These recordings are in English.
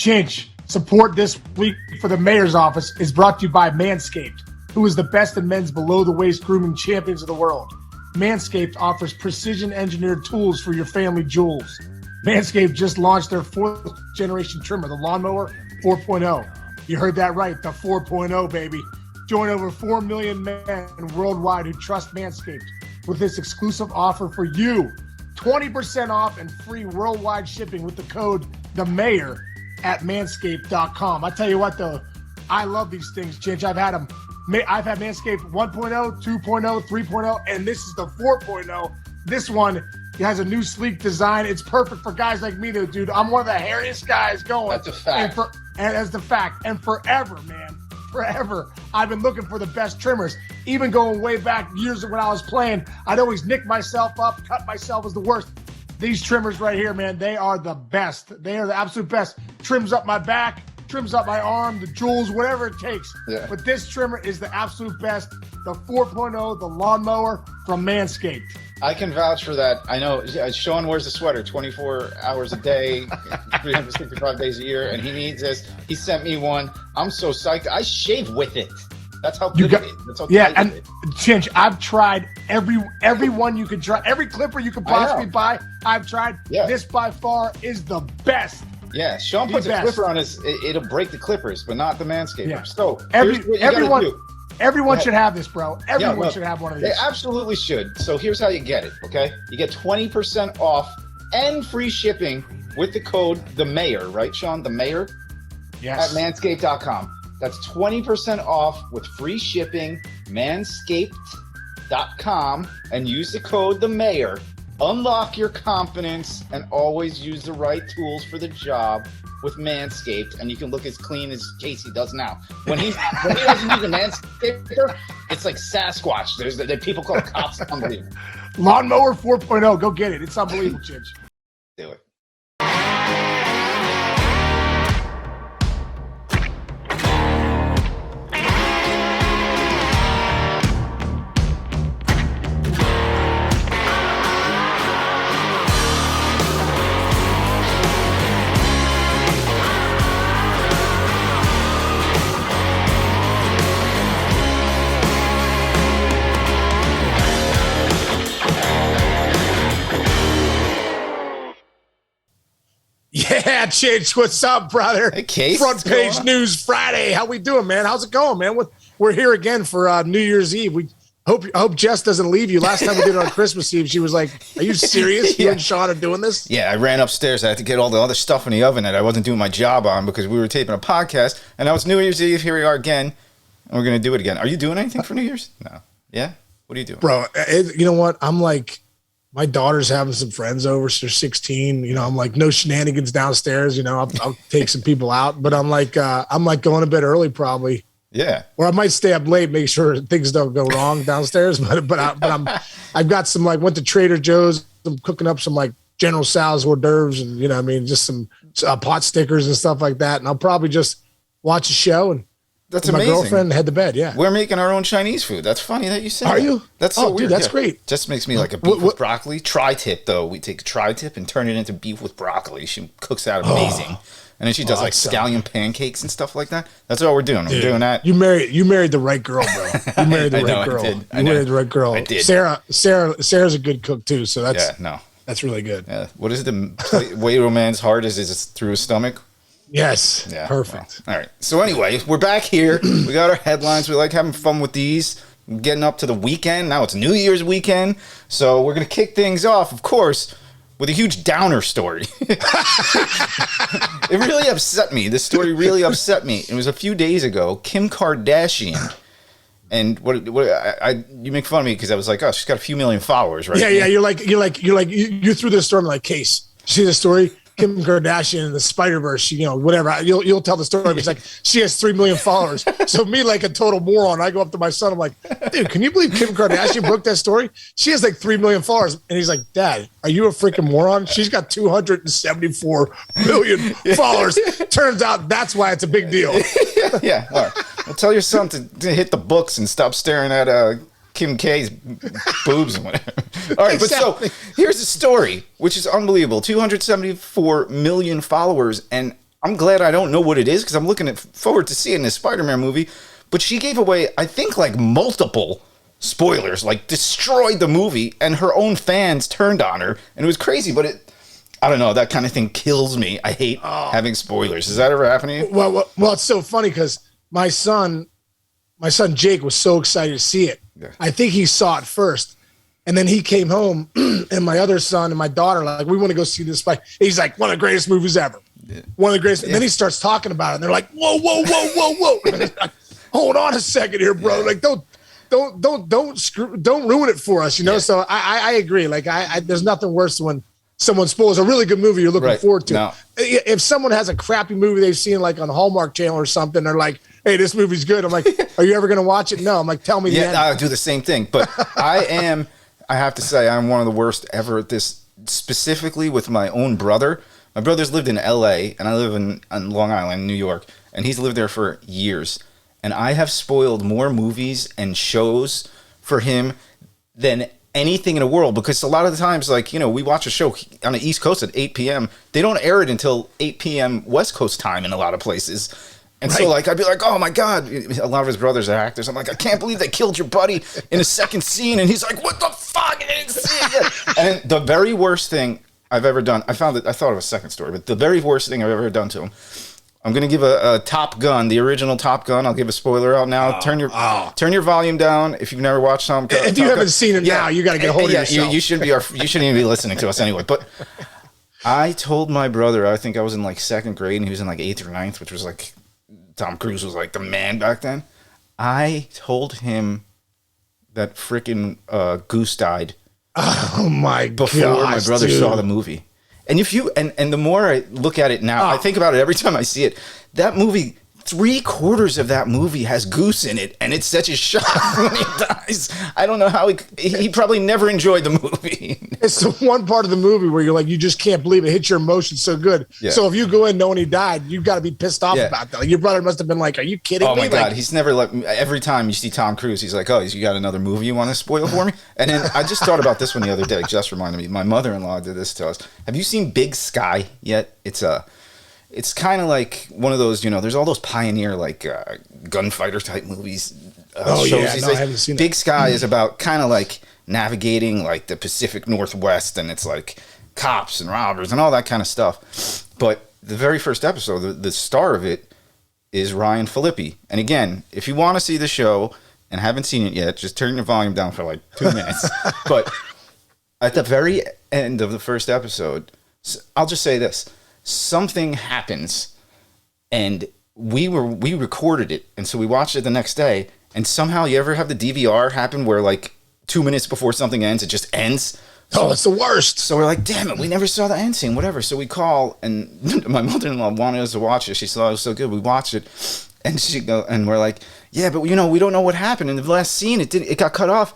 Chinch, support this week for the mayor's office is brought to you by Manscaped, who is the best in men's below-the-waist grooming champions of the world. Manscaped offers precision-engineered tools for your family jewels. Manscaped just launched their 4th-generation trimmer, the Lawnmower 4.0. You heard that right, the 4.0, baby. Join over 4 million men worldwide who trust Manscaped with this exclusive offer for you. 20% off and free worldwide shipping with the code THEMAYOR at manscaped.com. I tell you what, though, I love these things, Chinch. I've had Manscaped 1.0, 2.0, 3.0, and this is the 4.0. This one has a new sleek design. It's perfect for guys like me, though, dude. I'm one of the hairiest guys going. That's a fact. And that's the fact. And forever, man. Forever, I've been looking for the best trimmers. Even going way back years when I was playing, I'd always nick myself up, cut myself as the worst. These trimmers right here, man, they are the best. They are the absolute best. Trims up my back, trims up my arm, the jewels, whatever it takes. Yeah. But this trimmer is the absolute best. The 4.0, the Lawnmower from Manscaped. I can vouch for that. I know Sean wears a sweater 24 hours a day, 365 days a year, and he needs this. He sent me one. I'm so psyched. I shave with it. That's how good it is. That's how yeah, and Chinch, I've tried every one you could try. Every clipper you could possibly buy, I've tried. Yeah. This by far is the best. Yeah, Sean puts a clipper on his, it'll break the clippers, but not the Manscaped. Yeah. So here's what you gotta do. Everyone should have this, bro. Everyone should have one of these. They absolutely should. So here's how you get it, okay? You get 20% off and free shipping with the code THEMAYOR, right, Sean? The Mayor? Yes. At manscaped.com. That's 20% off with free shipping, manscaped.com, and use the code THEMAYOR. Unlock your confidence and always use the right tools for the job with Manscaped, and you can look as clean as Casey does now. When he doesn't use a Manscaped, it's like Sasquatch. There's people call cops. Unbelievable. Lawnmower 4.0. Go get it. It's unbelievable, Chinch. Do it. Yeah, Chinch, what's up, brother? Hey, Case. Front page news Friday. How we doing, man? How's it going, man? We're here again for New Year's Eve. We hope Jess doesn't leave you. Last time we did it on Christmas Eve, she was like, "Are you serious? You and Sean are doing this?" Yeah, I ran upstairs. I had to get all the other stuff in the oven that I wasn't doing my job on because we were taping a podcast. And now it's New Year's Eve. Here we are again, and we're gonna do it again. Are you doing anything for New Year's? No. Yeah. What are you doing, bro? You know what? I'm like. My daughter's having some friends over. So they're 16. You know, I'm like, no shenanigans downstairs. You know, I'll take some people out, but I'm like going to bed early probably. Yeah. Or I might stay up late, make sure things don't go wrong downstairs. I've got some went to Trader Joe's. I'm cooking up some General Tso's hors d'oeuvres and just some pot stickers and stuff like that. And I'll probably just watch a show and. That's my amazing. girlfriend head to bed. Yeah, we're making our own Chinese food. That's funny that you said. Are you? That's so weird. Dude, that's great. Just makes me like a beef with broccoli tri-tip though. We take a tri-tip and turn it into beef with broccoli. She cooks that amazing, and then she does scallion pancakes and stuff like that. That's what we're doing. Dude, we're doing that. You married the right girl, bro. You married the right girl. You married the right girl. I did. Sarah's a good cook too. So that's really good. Yeah. What is it? The way a man's heart is through his stomach. Yes. Yeah. Perfect. Well, all right. So anyway, we're back here. We got our headlines. We like having fun with these. Getting up to the weekend. Now it's New Year's weekend. So we're going to kick things off, of course, with a huge downer story. It really upset me. This story really upset me. It was a few days ago. Kim Kardashian. And you make fun of me because I was like, oh, she's got a few million followers, right? Yeah. You threw this story like Case. See the story? Kim Kardashian and the Spider-Verse, whatever. You'll tell the story. But it's like she has 3 million followers. So me, like a total moron, I go up to my son. I'm like, dude, can you believe Kim Kardashian broke that story? She has 3 million followers, and he's like, Dad, are you a freaking moron? She's got 274 million followers. Turns out that's why it's a big deal. Yeah. All right. Well, tell your son to hit the books and stop staring at Kim K's boobs and whatever. All right, exactly. But so here's the story, which is unbelievable. 274 million followers, and I'm glad I don't know what it is because I'm looking forward to seeing this Spider-Man movie. But she gave away, I think, like multiple spoilers, like destroyed the movie, and her own fans turned on her, and it was crazy. But I don't know, that kind of thing kills me. I hate having spoilers. Does that ever happen to you? Well, it's so funny because my son Jake was so excited to see it. Yeah. I think he saw it first. And then he came home, and my other son and my daughter, like, we want to go see this fight. He's like, one of the greatest movies ever. Yeah. One of the greatest. And then he starts talking about it, and they're like, whoa, whoa, whoa, whoa, whoa. Like, hold on a second here, bro. Yeah. Like, don't ruin it for us, you know? Yeah. So I agree. Like, there's nothing worse than when someone spoils a really good movie you're looking forward to. No. If someone has a crappy movie they've seen, like, on Hallmark Channel or something, they're like, hey, this movie's good. I'm like, are you ever going to watch it? No. I'm like, tell me the end. I'll do the same thing. But I have to say, I'm one of the worst ever at this, specifically with my own brother. My brother's lived in L.A., and I live on Long Island, New York, and he's lived there for years. And I have spoiled more movies and shows for him than anything in the world, because a lot of the times, like, you know, we watch a show on the East Coast at 8 p.m. They don't air it until 8 p.m. West Coast time in a lot of places. And so, like, I'd be like, oh, my God. A lot of his brothers are actors. I'm like, I can't believe they killed your buddy in a second scene. And he's like, what the fuck? I didn't see it yet. And then the very worst thing I've ever done, I thought of a second story, but the very worst thing I've ever done to him, I'm going to give a Top Gun, the original Top Gun. I'll give a spoiler out now. Turn your volume down if you've never watched some. If you haven't seen it now, you got to get a hold of yourself. You shouldn't even be listening to us anyway. But I told my brother, I think I was in like second grade, and he was in like 8th or 9th, which was like, Tom Cruise was like the man back then. I told him that freaking Goose died. Oh my god! Before my brother saw the movie, and the more I look at it now, I think about it every time I see it. That movie, 3/4 of that movie has Goose in it, and it's such a shock when he dies. I don't know how he probably never enjoyed the movie. It's the one part of the movie where you're like, you just can't believe it hits your emotions so good. Yeah. So if you go in knowing he died, you've got to be pissed off about that. Like, your brother must have been like, are you kidding me? Oh my God. He's never let me, every time you see Tom Cruise, he's like, oh, you got another movie you want to spoil for me? And then I just thought about this one the other day. Just reminded me. My mother-in-law did this to us. Have you seen Big Sky yet? It's kind of like one of those, you know, there's all those pioneer, like, gunfighter type movies. Shows. I haven't seen Big Sky is about kind of like navigating like the Pacific Northwest, and it's like cops and robbers and all that kind of stuff. But the very first episode, the star of it is Ryan Phillippe. And again, if you want to see the show and haven't seen it yet, just turn your volume down for like 2 minutes. But at the very end of the first episode, I'll just say this. Something happens, and we recorded it, and so we watched it the next day, and somehow, you ever have the DVR happen where like 2 minutes before something ends, it just ends? So, it's the worst. So we're like, damn it, we never saw the end scene, whatever. So we call, and my mother-in-law wanted us to watch it. She saw it was so good. We watched it, and we're like, yeah, but you know, we don't know what happened in the last scene. It got cut off.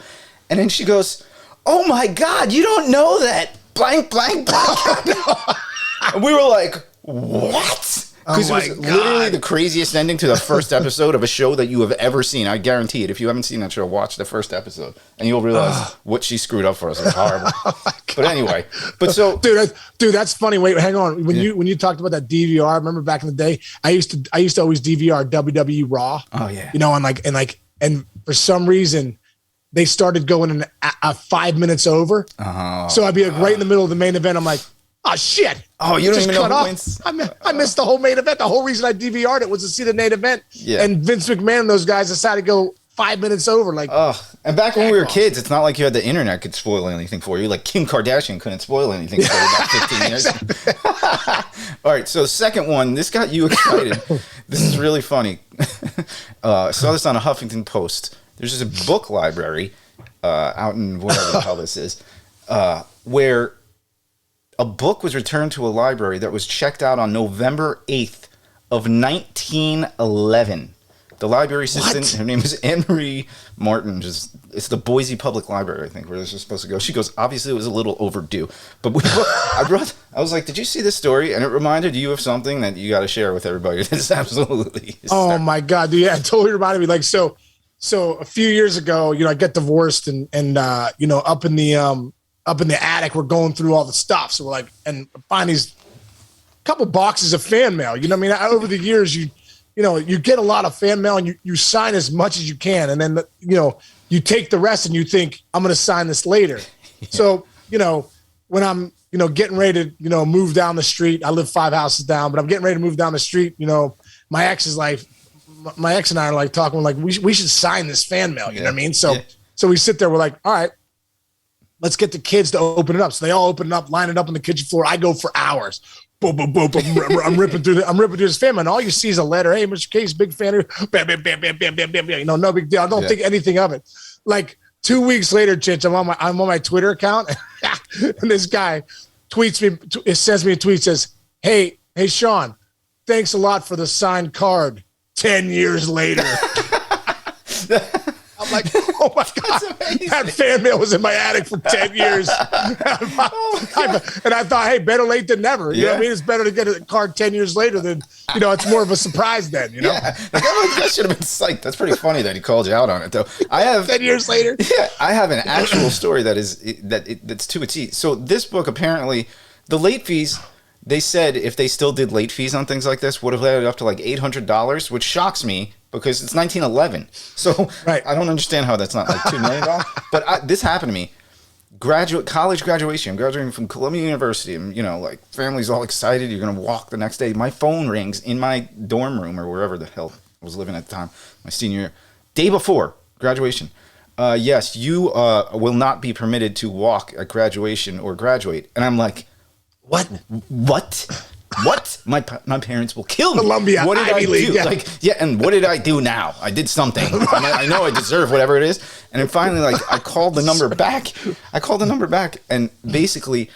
And then she goes, oh my God, you don't know that blank, blank, blank. And we were like, what? Because it was literally the craziest ending to the first episode of a show that you have ever seen. I guarantee it. If you haven't seen that show, watch the first episode, and you'll realize what she screwed up for us. It was horrible. But anyway, dude, that's funny. Wait, hang on. When you talked about that DVR, I remember back in the day, I used to always DVR WWE Raw. Oh yeah. You know, and for some reason, they started going in 5 minutes over. So I'd be like right in the middle of the main event. I'm like, oh, shit. Oh, you don't even know who wins? I missed the whole main event. The whole reason I DVR'd it was to see the main event. Yeah. And Vince McMahon and those guys decided to go 5 minutes over. Like, and back when we were kids, it's not like you had the internet could spoil anything for you. Like Kim Kardashian couldn't spoil anything for about 15 years. All right, so the second one, this got you excited. This is really funny. I saw this on a Huffington Post. There's just a book library out in whatever the hell this is, where a book was returned to a library that was checked out on November 8th of 1911. The library assistant, her name is Anne-Marie Martin. It's the Boise Public Library, I think, where this was supposed to go. She goes, obviously it was a little overdue. But I was like, did you see this story? And it reminded you of something that you got to share with everybody. That's absolutely hysterical. Oh my God, dude. Yeah, it totally reminded me. Like, so a few years ago, you know, I got divorced and you know, up in the attic, we're going through all the stuff. So we're like, and find these couple boxes of fan mail. You know what I mean? Over the years, you get a lot of fan mail and you sign as much as you can. And then, you take the rest and you think, I'm going to sign this later. Yeah. So, when I'm, getting ready to, move down the street, I live 5 houses down, but I'm getting ready to move down the street. My ex and I are like talking like, we should sign this fan mail. You know what I mean? So we sit there, we're like, all right, let's get the kids to open it up. So they all open it up, line it up on the kitchen floor. I go for hours. Boom, boom, boom, boom. I'm ripping through this fan mail, and all you see is a letter. Hey, Mr. Case, big fan of you. Bam, bam, bam, bam, bam, bam, bam. No big deal. I don't think anything of it. Like 2 weeks later, Chinch, I'm on my Twitter account, and this guy tweets me. It sends me a tweet, says, "Hey, Sean, thanks a lot for the signed card. 10 years later." I'm like, oh my God, that fan mail was in my attic for 10 years. And I thought, hey, better late than never. You know what I mean? It's better to get a card 10 years later than, it's more of a surprise then, Yeah. That should have been psyched. That's pretty funny that he called you out on it, though. I have 10 years later. Yeah, I have an actual story that's to a T. So this book, apparently, the late fees, they said if they still did late fees on things like this, would have added up to like $800, which shocks me because it's 1911. So right. I don't understand how that's not like $2 million. But this happened to me. College graduation. I'm graduating from Columbia University. And, like family's all excited. You're going to walk the next day. My phone rings in my dorm room or wherever the hell I was living at the time, my senior year. Day before graduation. Yes, you will not be permitted to walk at graduation or graduate. And I'm like, What? My parents will kill me. Columbia, what did Ivy I League, do? And what did I do now? I did something. I know I deserve whatever it is. And then finally, I called the number back. And basically,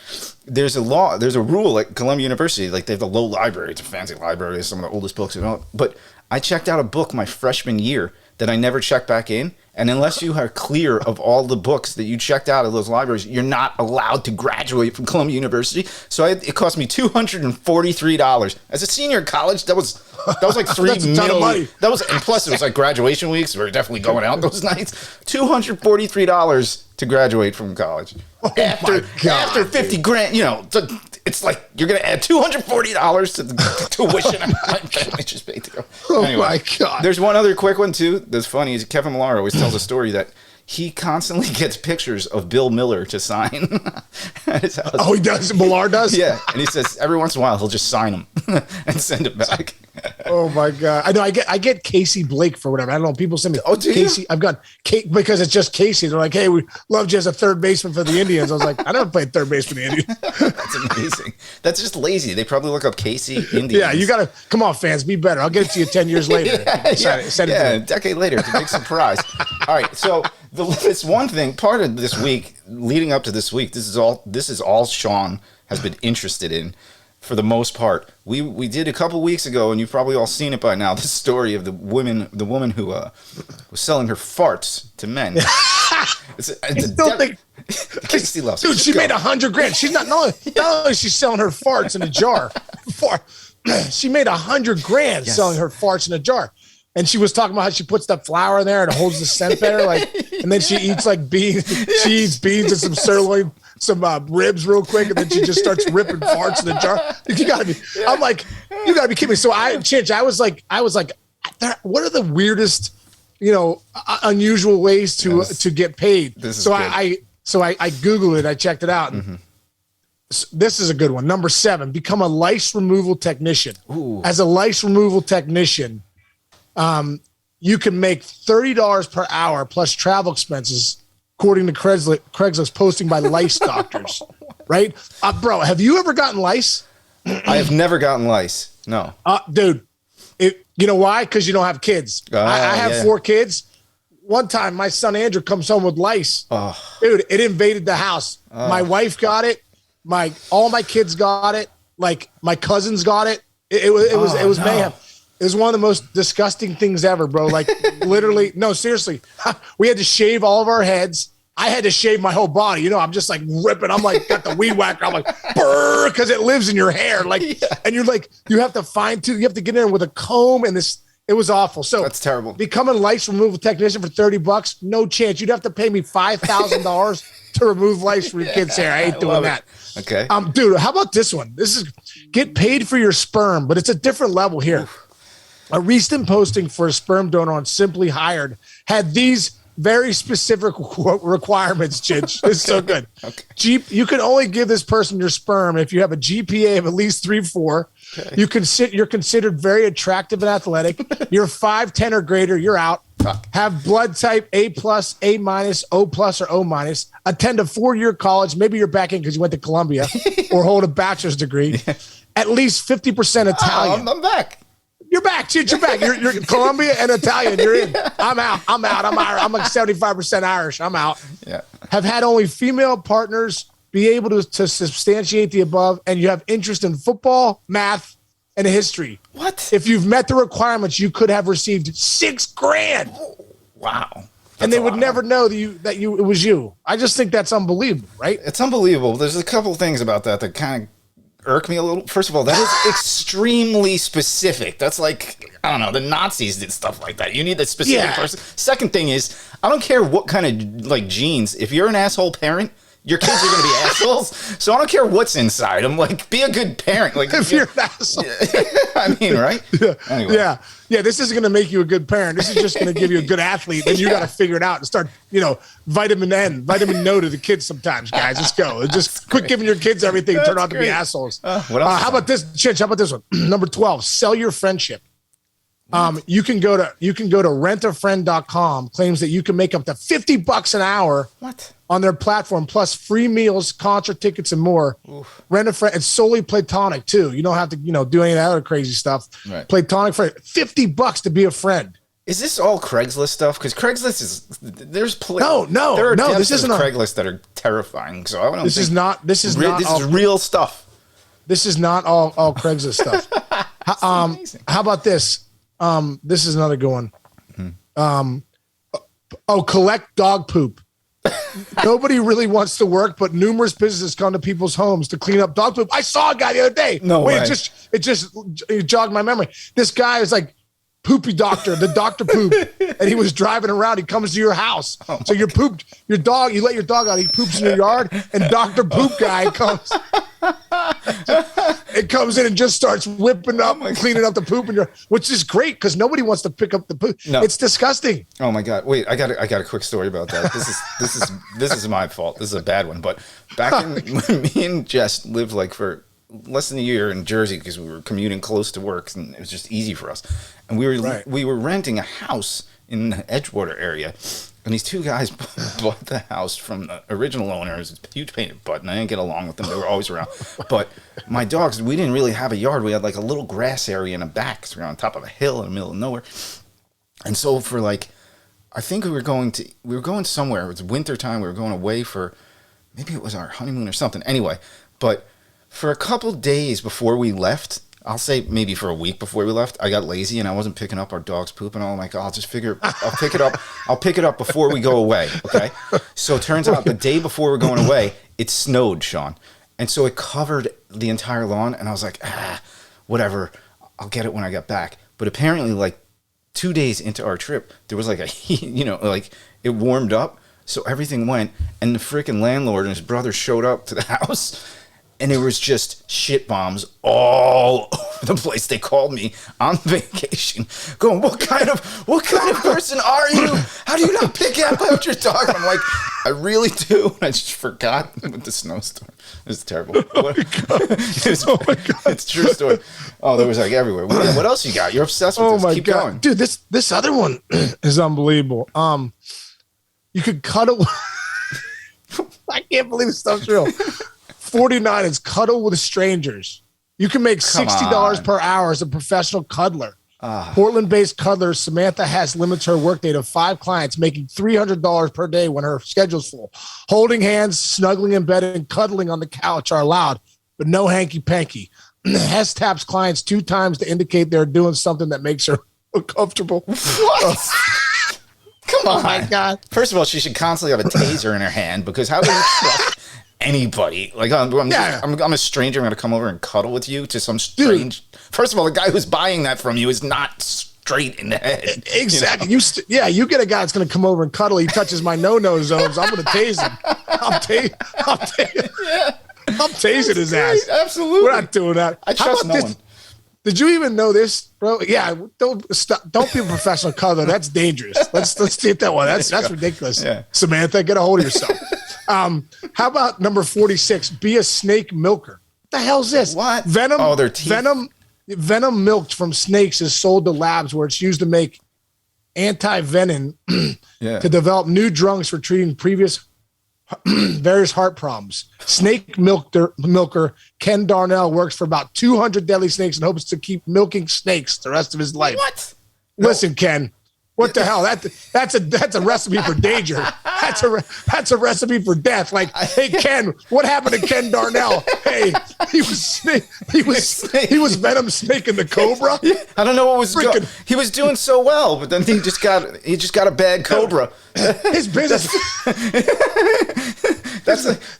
there's a rule at Columbia University. They have the low library. It's a fancy library. It's some of the oldest books. But I checked out a book my freshman year that I never checked back in. And unless you are clear of all the books that you checked out of those libraries, you're not allowed to graduate from Columbia University. So it cost me $243 as a senior in college. That was like $3 million. That was, and plus it was like graduation weeks. We were definitely going out those nights. $243 to graduate from college. After 50 grand, it's like you're going to add $240 to the tuition my family just paid to go. Anyway, my God. There's one other quick one, too, that's funny. Is Kevin Millar always tells a story that he constantly gets pictures of Bill Miller to sign at his house. Oh, he does? Millar does? Yeah. And he says every once in a while he'll just sign them and send it back. Oh, my God. I know. I get Casey Blake for whatever. I don't know. People send me Casey. I've got Kate because it's just Casey. They're like, hey, we loved you as a third baseman for the Indians. I was like, I never played third base for the Indians. That's amazing. That's just lazy. They probably look up Casey Indians. Yeah, you got to come on, fans. Be better. I'll get it to you 10 years later. A decade later. It's a big surprise. All right. So this one thing, part of this week, leading up to this week, this is all Sean has been interested in. For the most part, we did a couple weeks ago, and you've probably all seen it by now. This story of the woman who was selling her farts to men. Casey loves dude. She made $100,000. She's not only she's selling her farts in a jar. She made $100,000 selling her farts in a jar. And she was talking about how she puts that flour in there and it holds the scent better. And then she eats beans. She eats beans and some sirloin, some ribs real quick, and then she just starts ripping farts in the jar. You gotta be. I'm like, you gotta be kidding me. So I was like, what are the weirdest, unusual ways to get paid? I Googled it. I checked it out. And this is a good one. Number 7, become a lice removal technician. Ooh. As a lice removal technician, you can make $30 per hour plus travel expenses, according to Craigslist posting by lice doctors. Right? Bro, have you ever gotten lice? I have never gotten lice. No. Dude, you know why? Because you don't have kids. I have 4 kids. One time, my son Andrew comes home with lice. Oh. Dude, it invaded the house. My wife got it. All my kids got it. My cousins got it. It was mayhem. It was one of the most disgusting things ever, bro. Literally, no, seriously. We had to shave all of our heads. I had to shave my whole body. I'm just ripping. I'm got the weed whacker. I'm brr, because it lives in your hair. And you're you have to fine tune. You have to get in there with a comb and this It was awful. So That's terrible. Becoming lice removal technician for $30, no chance. You'd have to pay me $5,000 to remove lice from your kid's hair. I ain't doing that. Okay. Dude, how about this one? This is get paid for your sperm, but it's a different level here. A recent posting for a sperm donor on Simply Hired had these very specific requirements, Chinch. It's so good. Okay. You can only give this person your sperm if you have a GPA of at least 3.4. Okay. You're considered very attractive and athletic. You're 5'10" or greater. You're out. Have blood type A+, A-, O+, or O-. Attend a 4-year college. Maybe you're back in because you went to Columbia, or hold a bachelor's degree. At least 50% Italian. I'm back. You're back, Chinch. You're back. You're Colombia and Italian. You're in. I'm out. I'm like 75% Irish. I'm out. Yeah. Have had only female partners. Be able to substantiate the above, and you have interest in football, math, and history. What? If you've met the requirements, you could have received $6,000. Wow. And they would never know that it was you. I just think that's unbelievable, right? It's unbelievable. There's a couple things about that kind of irk me a little. First of all, that is extremely specific. That's like, I don't know, the Nazis did stuff like that. You need a specific person. Second thing is, I don't care what kind of like genes. If you're an asshole parent, your kids are going to be assholes. So I don't care what's inside. I'm like, be a good parent. Like, if you're an asshole. I mean, right? Yeah. Anyway. Yeah. This isn't going to make you a good parent. This is just going to give you a good athlete. Then you got to figure it out and start, vitamin no to the kids sometimes, guys. Let's go. Just quit giving your kids everything. Turn out to be assholes. What else? How about this, Chinch? How about this one? Number 12, sell your friendship. You can go to rentafriend.com, claims that you can make up to $50 an hour. What? On their platform, plus free meals, concert tickets, and more. Oof. Rent a friend. It's solely platonic too. You don't have to, do any of that other crazy stuff. Right. Platonic friend. $50 to be a friend. Is this all Craigslist stuff? Because Craigslist is no. This isn't Craigslist that are terrifying. So I don't. This is not. This is real stuff. This is not all Craigslist stuff. How about this? This is another good one. Collect dog poop. Nobody really wants to work, but numerous businesses come to people's homes to clean up dog poop. I saw a guy the other day. No way. It jogged my memory. This guy is like poopy doctor, the Dr. Poop, and he was driving around. He comes to your house. So you let your dog out. He poops in your yard, and Dr. Poop guy comes. It comes in and just starts whipping up and cleaning up the poop, which is great because nobody wants to pick up the poop. No. It's disgusting. Oh my God! Wait, I got a quick story about that. This is my fault. This is a bad one. But back when me and Jess lived like for less than a year in Jersey because we were commuting close to work and it was just easy for us. And we were renting a house in the Edgewater area. And these two guys bought the house from the original owner. It was a huge pain in the butt, and I didn't get along with them. They were always around. But my dogs, we didn't really have a yard. We had like a little grass area in the back. So we were on top of a hill in the middle of nowhere. And so for like, I think we were going somewhere. It was winter time. We were going away for, maybe it was our honeymoon or something. Anyway, but for a couple days before we left, I'll say maybe for a week before we left, I got lazy and I wasn't picking up our dog's poop and all. I'm like, I'll pick it up. I'll pick it up before we go away. Okay. So it turns out the day before we're going away, it snowed, Sean. And so it covered the entire lawn. And I was like, whatever. I'll get it when I get back. But apparently like 2 days into our trip, there was like like it warmed up. So everything went, and the freaking landlord and his brother showed up to the house. And it was just shit bombs all over the place. They called me on vacation, going, "What kind of person are you? How do you not pick up after your dog?" And I'm like, "I really do." And I just forgot with the snowstorm. It was terrible. Oh my God! It's a true story. Oh, there was like everywhere. What else you got? You're obsessed with this. Keep going, dude. This other one is unbelievable. You could cuddle. I can't believe this stuff's real. 49 is cuddle with strangers. You can make $60 per hour as a professional cuddler. Portland-based cuddler Samantha Hess limits her workday to 5 clients, making $300 per day when her schedule's full. Holding hands, snuggling in bed, and cuddling on the couch are allowed, but no hanky-panky. Hess taps clients 2 times to indicate they're doing something that makes her comfortable. What? Come on. Oh, my God. First of all, she should constantly have a taser in her hand, because how do you trust anybody? Like, I'm a stranger. I'm going to come over and cuddle with you to some strange. Dude. First of all, the guy who's buying that from you is not straight in the head. Exactly. You get a guy that's going to come over and cuddle. He touches my no-no zones. I'm going to tase him. I'm tasing his ass. Absolutely. We're not doing that. I trust no one. Did you even know this, bro? Yeah, don't be a professional cuddler. That's dangerous. Let's take that one. That's ridiculous. Yeah. Samantha, get a hold of yourself. How about number 46? Be a snake milker. What the hell's this? What? Venom. Oh, their teeth. Venom milked from snakes is sold to labs where it's used to make anti-venom to develop new drugs for treating previous various heart problems. Snake milker Ken Darnell works for about 200 deadly snakes and hopes to keep milking snakes the rest of his life. What? Listen, Ken. What the hell? That's a recipe for danger. That's a recipe for death. Like, hey Ken, what happened to Ken Darnell? Hey, he was venom snaking the cobra. I don't know what was going. He was doing so well, but then he just got a bad cobra. His business.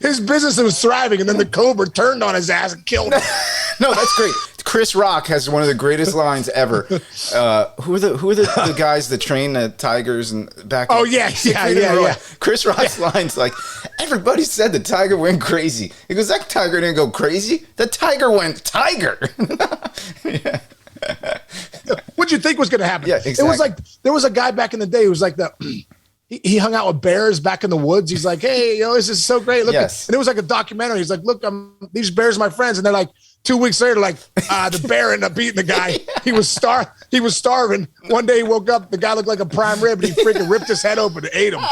His business was thriving, and then the cobra turned on his ass and killed him. No, that's great. Chris Rock has one of the greatest lines ever. Who are the guys that train the tigers and back? Oh yeah. Chris Rock's lines like, everybody said the tiger went crazy. He goes, that tiger didn't go crazy. The tiger went tiger. Yeah. What'd you think was going to happen? Yeah, exactly. It was like there was a guy back in the day who was like he hung out with bears back in the woods. He's like, hey, this is so great. Look, yes. And it was like a documentary. He's like, look, these bears are my friends, and they're like. 2 weeks later, the bear ended up beating the guy. He was starving. One day he woke up, the guy looked like a prime rib, and he freaking ripped his head open and ate him.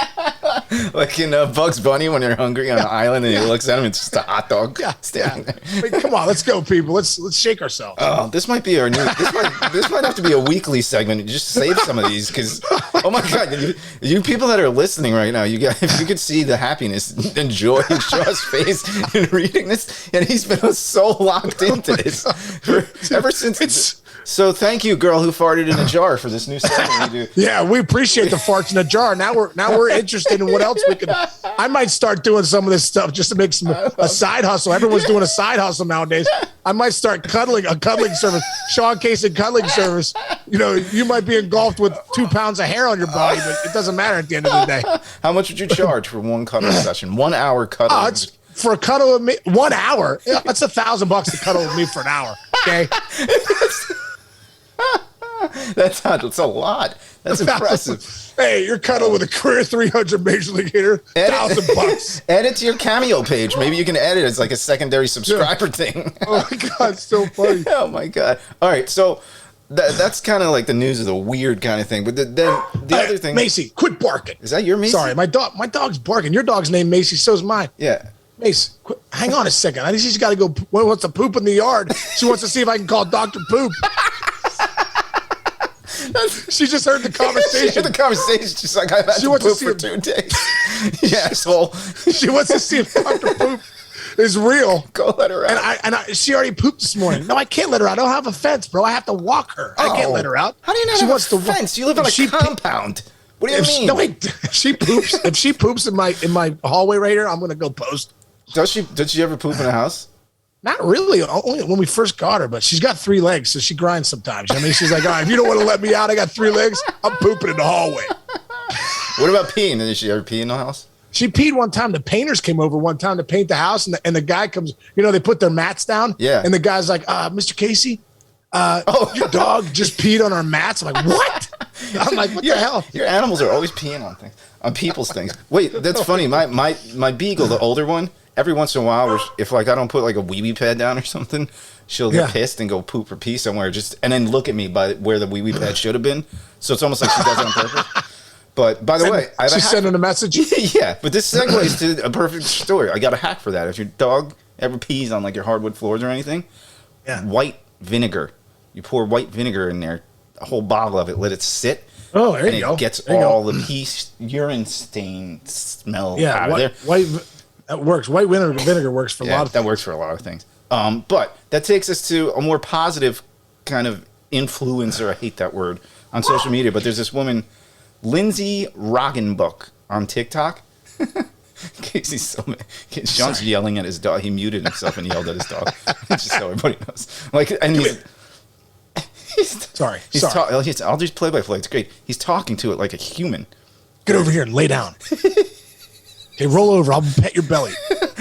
Like in Bugs Bunny when you're hungry on an island and he looks at him, it's just a hot dog standing there. I mean, come on, let's go, people. Let's shake ourselves. Oh, this might be our new. This might have to be a weekly segment. Just save some of these because, oh my God, you people that are listening right now, you guys, if you could see the happiness and joy in Shaw's face in reading this, and he's been so locked into this ever since. So thank you, girl who farted in a jar, for this new segment we do. Yeah, we appreciate the farts in a jar. Now we're interested in what else we can. I might start doing some of this stuff just to make a side hustle. Everyone's doing a side hustle nowadays. I might start a cuddling service, Sean Casey cuddling service. You might be engulfed with 2 pounds of hair on your body, but it doesn't matter at the end of the day. How much would you charge for one cuddle session? 1 hour cuddling? For a cuddle with me, 1 hour. Yeah, that's $1,000 to cuddle with me for an hour. Okay. That's a lot. That's impressive. Hey, you're cuddling with a career 300 major league hitter. $1,000. Add it to your Cameo page. Maybe you can add it as like a secondary subscriber thing. Oh my God, it's so funny. Oh my God. All right, so that's kind of like the news of the weird kind of thing. But then the other thing, Macy, quit barking. Is that your Macy? Sorry, my dog's barking. Your dog's named Macy. So's mine. Yeah. Mace, hang on a second. I think she's got to go. Wants to poop in the yard. She wants to see if I can call Dr. Poop. She just heard the conversation. She heard the conversation. She's like, I've had to poop for 2 days. You asshole. She wants to see if Dr. Poop is real. Go let her out. And she already pooped this morning. No, I can't let her out. I don't have a fence, bro. I have to walk her. I can't let her out. How do you not have a fence? You live on a compound. What do you mean? If she poops, if she poops in my hallway right here, I'm gonna go post. Did she ever poop in a house? Not really. Only when we first got her, but she's got 3 legs, so she grinds sometimes. I mean, she's like, all right, if you don't want to let me out, I got 3 legs. I'm pooping in the hallway. What about peeing? Did she ever pee in the house? She peed one time. The painters came over one time to paint the house, and the guy comes. They put their mats down. Yeah. And the guy's like, Mr. Casey, your dog just peed on our mats. I'm like, what? I'm like, what the hell? Your animals are always peeing on things, on people's things. Wait, that's funny. My beagle, the older one, every once in a while, if like I don't put like a wee-wee pad down or something, she'll get pissed and go poop or pee somewhere, and then look at me by where the wee-wee pad should have been. So it's almost like she does it on purpose. But by the way, she's sending a message. Yeah, but this segues to a perfect story. I got a hack for that. If your dog ever pees on like your hardwood floors or anything, white vinegar. You pour white vinegar in there, a whole bottle of it, let it sit. Oh, there you go. It gets all the pee, urine stain smell out of there. That works. White vinegar works for a lot of things. That works for a lot of things. But that takes us to a more positive kind of influencer. I hate that word on social media, but there's this woman, Lindsay Roggenbuck, on TikTok. Casey's so mad. Sean's yelling at his dog. He muted himself and yelled at his dog. Just so everybody knows. Sorry. I'll just play-by-play. It's great. He's talking to it like a human. Get over here and lay down. Okay, roll over. I'll pet your belly.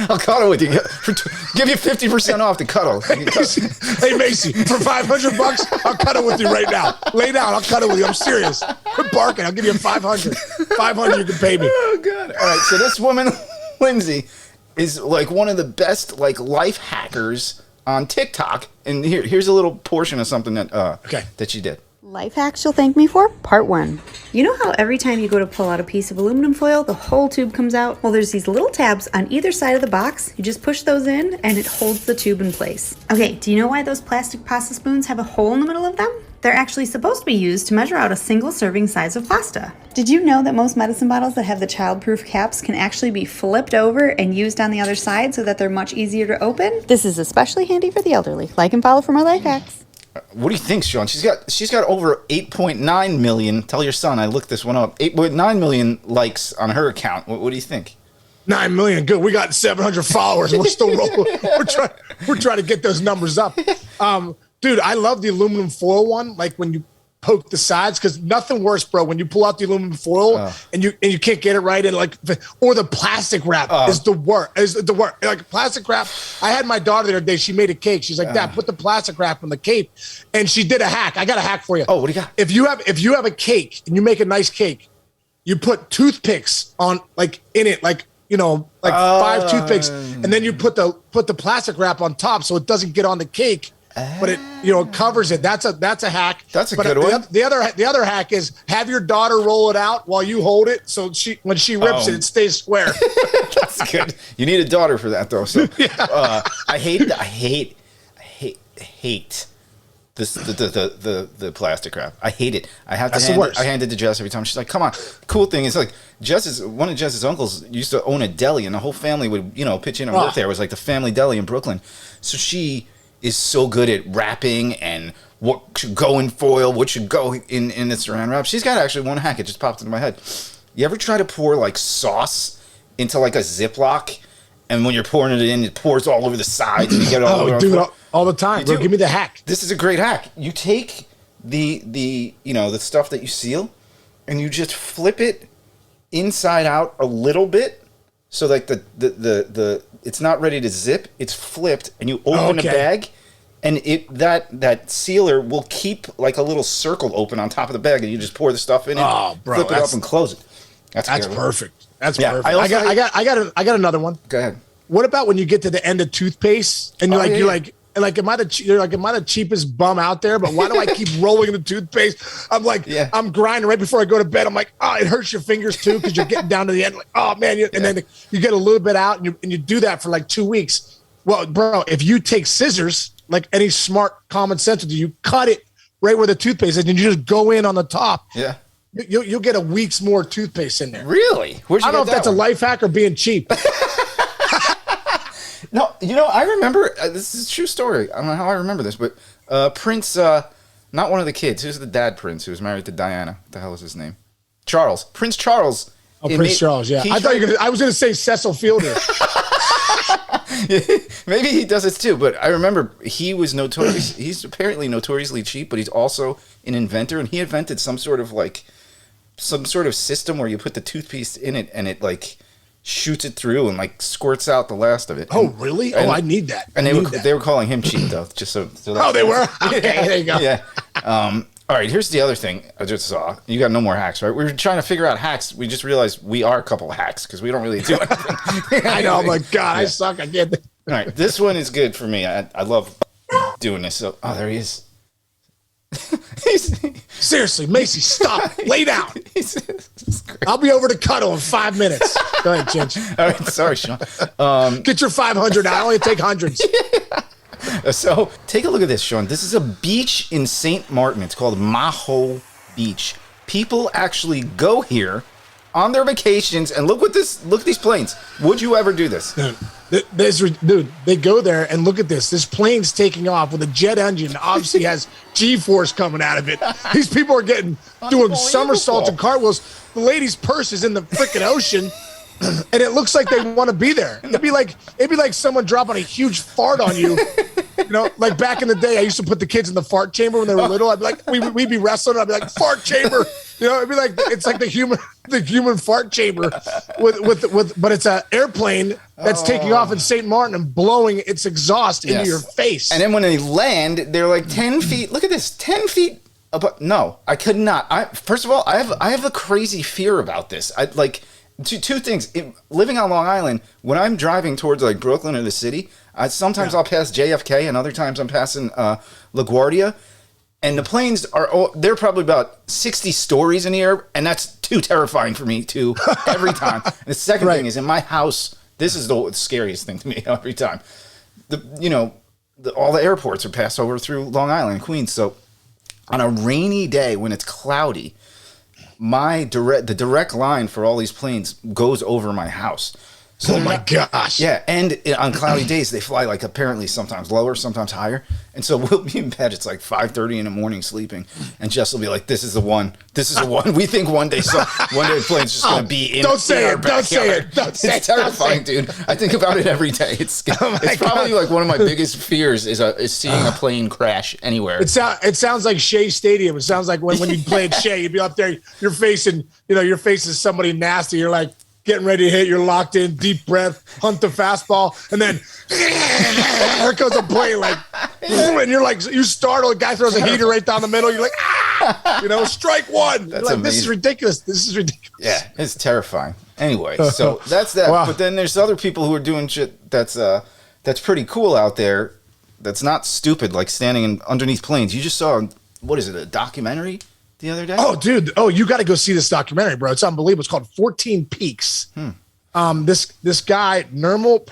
I'll cuddle with you. Give you 50% off to cuddle. Hey, Macey, for $500, I'll cuddle with you right now. Lay down. I'll cuddle with you. I'm serious. Quit barking. I'll give you $500. $500 you can pay me. Oh, God. All right, so this woman, Lindsay, is like one of the best like life hackers on TikTok. And here's a little portion of something that she did. Life hacks you'll thank me for, part 1. You know how every time you go to pull out a piece of aluminum foil, the whole tube comes out? Well, there's these little tabs on either side of the box. You just push those in and it holds the tube in place. Okay, do you know why those plastic pasta spoons have a hole in the middle of them? They're actually supposed to be used to measure out a single serving size of pasta. Did you know that most medicine bottles that have the child-proof caps can actually be flipped over and used on the other side so that they're much easier to open? This is especially handy for the elderly. Like and follow for more life hacks. What do you think, Sean? She's got over 8.9 million. Tell your son I looked this one up. 8.9 million likes on her account. What do you think? 9 million, good. We got 700 followers. We're still rolling. We're trying to get those numbers up. Dude, I love the aluminum foil one. Like when you poke the sides, because nothing worse, bro. When you pull out the aluminum foil and you can't get it right, and or the plastic wrap is the worst. Like plastic wrap. I had my daughter the other day. She made a cake. She's like, Dad, put the plastic wrap on the cake, and she did a hack. I got a hack for you. Oh, what do you got? If you have a cake and you make a nice cake, you put toothpicks on in it, 5 toothpicks, and then you put the plastic wrap on top so it doesn't get on the cake. But it covers it. That's a hack. That's a good one. The other hack is have your daughter roll it out while you hold it, so when she rips it stays square. That's good. You need a daughter for that though. So I hate this the plastic wrap. I hate it. I hand it to Jess every time. She's like, "Come on." Cool thing is like one of Jess's uncles used to own a deli, and the whole family would pitch in and work there. It was like the family deli in Brooklyn. So she is so good at wrapping and what should go in foil, what should go in the saran wrap. She's got actually one hack. It just popped into my head. You ever try to pour like sauce into like a Ziploc, and when you're pouring it in, it pours all over the sides and you get it all over? Do it all the time. Bro, give me the hack. This is a great hack. You take the stuff that you seal, and you just flip it inside out a little bit, so like the it's not ready to zip. It's flipped, and you open a bag, and that sealer will keep like a little circle open on top of the bag, and you just pour the stuff in it, flip it up, and close it. That's perfect. That's perfect. I got another one. Go ahead. What about when you get to the end of toothpaste and you're am I the cheapest bum out there? But why do I keep rolling the toothpaste? I'm like, I'm grinding right before I go to bed. I'm like, it hurts your fingers too because you're getting down to the end. Like, oh man, and then you get a little bit out, and you do that for like 2 weeks. Well, bro, if you take scissors, like any smart common sense would do, you cut it right where the toothpaste is, and you just go in on the top. Yeah. You'll get a week's more toothpaste in there. Really? I don't know if that's a life hack or being cheap. No, I remember, this is a true story. I don't know how I remember this, but Prince, not one of the kids, who's the dad Prince, who was married to Diana. What the hell is his name? Charles. Prince Charles. Oh, Prince Charles, yeah. I was going to say Cecil Fielder. Maybe he does it too, but I remember he was notorious. He's apparently notoriously cheap, but he's also an inventor, and he invented some sort of system where you put the toothpaste in it, and it like shoots it through and like squirts out the last of it. Oh, really? I need that. And they were calling him cheap though, just so they were? Okay, there you go. Yeah. All right, here's the other thing I just saw. You got no more hacks, right? We were trying to figure out hacks. We just realized we are a couple of hacks because we don't really do anything. I know. I'm like, God, I suck. I can't. All right, this one is good for me. I love doing this. So, there he is. Seriously, Macey, stop. Lay down. I'll be over to Cuddle in 5 minutes. Go ahead, Chinch. All right, sorry, Sean. Get your 500 out. I only take hundreds. So take a look at this, Sean. This is a beach in St. Martin. It's called Maho Beach. People actually go here on their vacations, and look at these planes. Would you ever do this? Dude, they go there and look at this. This plane's taking off with a jet engine. Obviously has G-force coming out of it. These people are doing somersaults and cartwheels. The lady's purse is in the freaking ocean, and it looks like they want to be there. It'd be like someone dropping a huge fart on you, You know, like back in the day, I used to put the kids in the fart chamber when they were little. I'd be like, we'd be wrestling. I'd be like, fart chamber. You know, it'd be like it's like the human fart chamber but it's an airplane that's taking off in St. Martin and blowing its exhaust into your face. And then when they land, they're like 10 feet. Look at this, 10 feet. No, I could not. First of all, I have a crazy fear about this. I like two things. Living on Long Island, when I'm driving towards like Brooklyn or the city, sometimes I'll pass JFK and other times I'm passing LaGuardia. And the planes they're probably about 60 stories in the air, and that's too terrifying for me too every time. And the second thing is in my house, this is the scariest thing to me every time. All the airports are passed over through Long Island, Queens. So on a rainy day when it's cloudy, the direct line for all these planes goes over my house. So oh my gosh. Yeah, and on cloudy days they fly like apparently sometimes lower, sometimes higher. And so we'll be in bed, it's like 5:30 in the morning sleeping, and Jess will be like, This is the one. We think one day the plane's just gonna be in Don't say our it. Don't say backyard." it. Don't say It's it. terrifying, dude. I think about it every day. It's probably like one of my biggest fears is seeing a plane crash anywhere. It sounds like Shea Stadium. It sounds like when you play at Shea, you'd be up there, you're facing somebody nasty. You're like getting ready to hit. You're locked in, deep breath, hunt the fastball, and then there goes a plane like, and you're like, you startle. A guy throws a heater right down the middle. You're like, strike one. You're like, this is ridiculous. This is ridiculous. Yeah, it's terrifying. Anyway, so that's that. Wow. But then there's other people who are doing shit that's pretty cool out there. That's not stupid, like standing underneath planes. You just saw, what is it, a documentary the other day? Oh, dude. Oh, you got to go see this documentary, bro. It's unbelievable. It's called 14 Peaks. This guy, Nirmal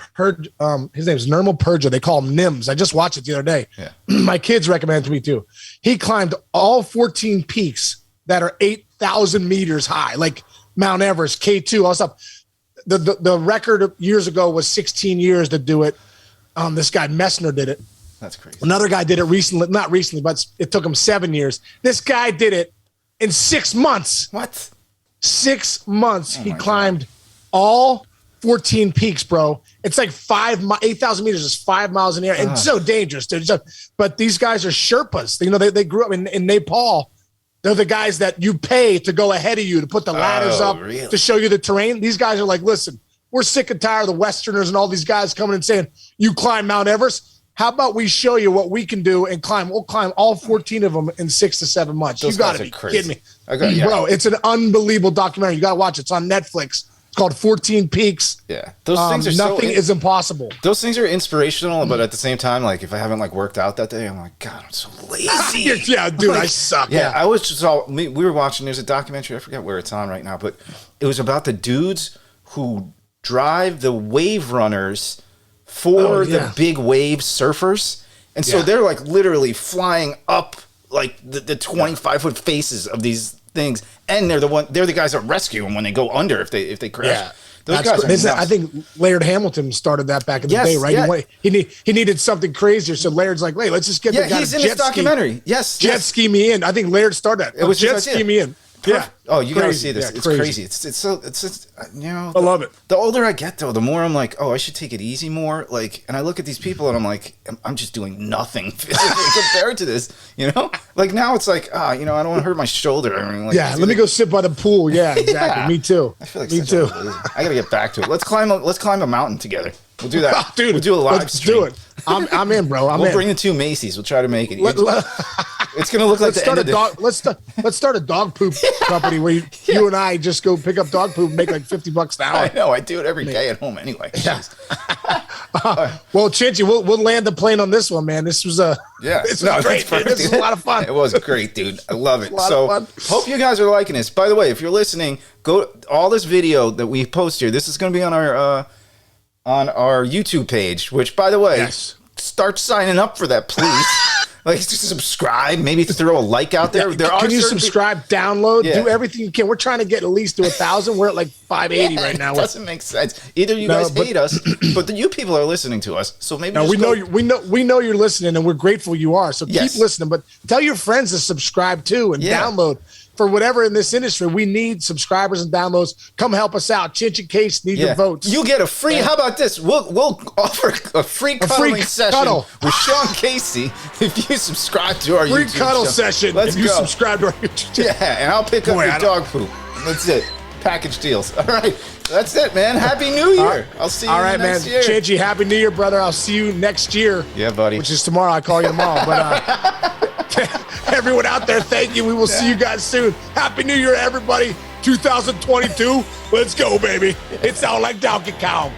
his name is Nirmal Purja. They call him Nims. I just watched it the other day. Yeah. My kids recommended it to me too. He climbed all 14 peaks that are 8,000 meters high, like Mount Everest, K2, all stuff. The record years ago was 16 years to do it. This guy Messner did it. That's crazy. Another guy did it recently, not recently, but it took him 7 years. This guy did it in 6 months. What? 6 months. Oh He climbed all 14 peaks, bro. It's like 8,000 meters is 5 miles in the air. And it's so dangerous, dude. But these guys are Sherpas. They grew up in Nepal. They're the guys that you pay to go ahead of you, to put the ladders up, really? to show you the terrain. These guys are like, listen, we're sick and tired of the Westerners and all these guys coming and saying, you climb Mount Everest. How about we show you what we can do and climb? We'll climb all 14 of them in 6 to 7 months. You got to be kidding me. Bro, it's an unbelievable documentary. You got to watch it. It's on Netflix. It's called 14 Peaks. Yeah. Those things are nothing is impossible. Those things are inspirational, but at the same time, like if I haven't like worked out that day, I'm like, God, I'm so lazy. Yeah, dude, I suck. Yeah, I was just we were watching, there's a documentary, I forget where it's on right now, but it was about the dudes who drive the wave runners for the big wave surfers. And so they're like literally flying up like the 25-foot faces of these things, and they're the guys that rescue them when they go under if they crash. Yeah. Those guys are nuts. I think Laird Hamilton started that back in the day, right? Yeah. He needed something crazier, so Laird's like, "Hey, let's just get the guy he's in jet this documentary. Ski. Yes, jet ski me in." I think Laird started that. It was jet ski me in. Yeah. Oh, you gotta see this. Yeah, it's crazy. It's I love it. The older I get, though, the more I'm like, oh, I should take it easy more. Like, and I look at these people and I'm like, I'm just doing nothing compared to this. Like now it's like, I don't want to hurt my shoulder. I mean, like, let me go sit by the pool. Yeah, exactly. Yeah. Me too. I feel like me too. I gotta get back to it. Let's climb a mountain together. We'll do that. Oh, dude, we'll do a live let's stream. do it. I'm in, bro. We'll bring the 2 Macy's. We'll try to make it. It's gonna look like let's start a dog poop company where you and I just go pick up dog poop and make like $50 an hour. I know. I do it every day at home anyway. Yeah. Well, Chinchy, we'll land the plane on this one, man. This was this was great. This was a lot of fun. It was great, dude. I love it. So hope you guys are liking this. By the way, if you're listening, go all this video that we post here. This is gonna be on our YouTube page. Which, by the way, start signing up for that, please. Like, just subscribe, maybe throw a like out there. Can you subscribe, download, do everything you can? We're trying to get at least to 1,000. We're at like 580 right now. It doesn't make sense. Either you guys hate us, but you people are listening to us. So maybe we know you're listening, and we're grateful you are. So keep listening, but tell your friends to subscribe too and download. for whatever in this industry, we need subscribers and downloads. Come help us out. Chinch and Case need your votes. You get a free. How about this? We'll offer a free cuddling session cuddle with Sean Casey if you subscribe to our YouTube free cuddle show. session. Let's if you go. subscribe to our YouTube channel. Yeah, and I'll pick up your dog poop. That's it. Package deals. All right, that's it, man. Happy New Year. I'll see you next year. Chinchy, Happy New Year, brother. I'll see you next year. Yeah, buddy. Which is tomorrow. I call you tomorrow. But everyone out there, thank you. We will see you guys soon. Happy New Year, everybody. 2022. Let's go, baby. It sounds like Donkey Kong.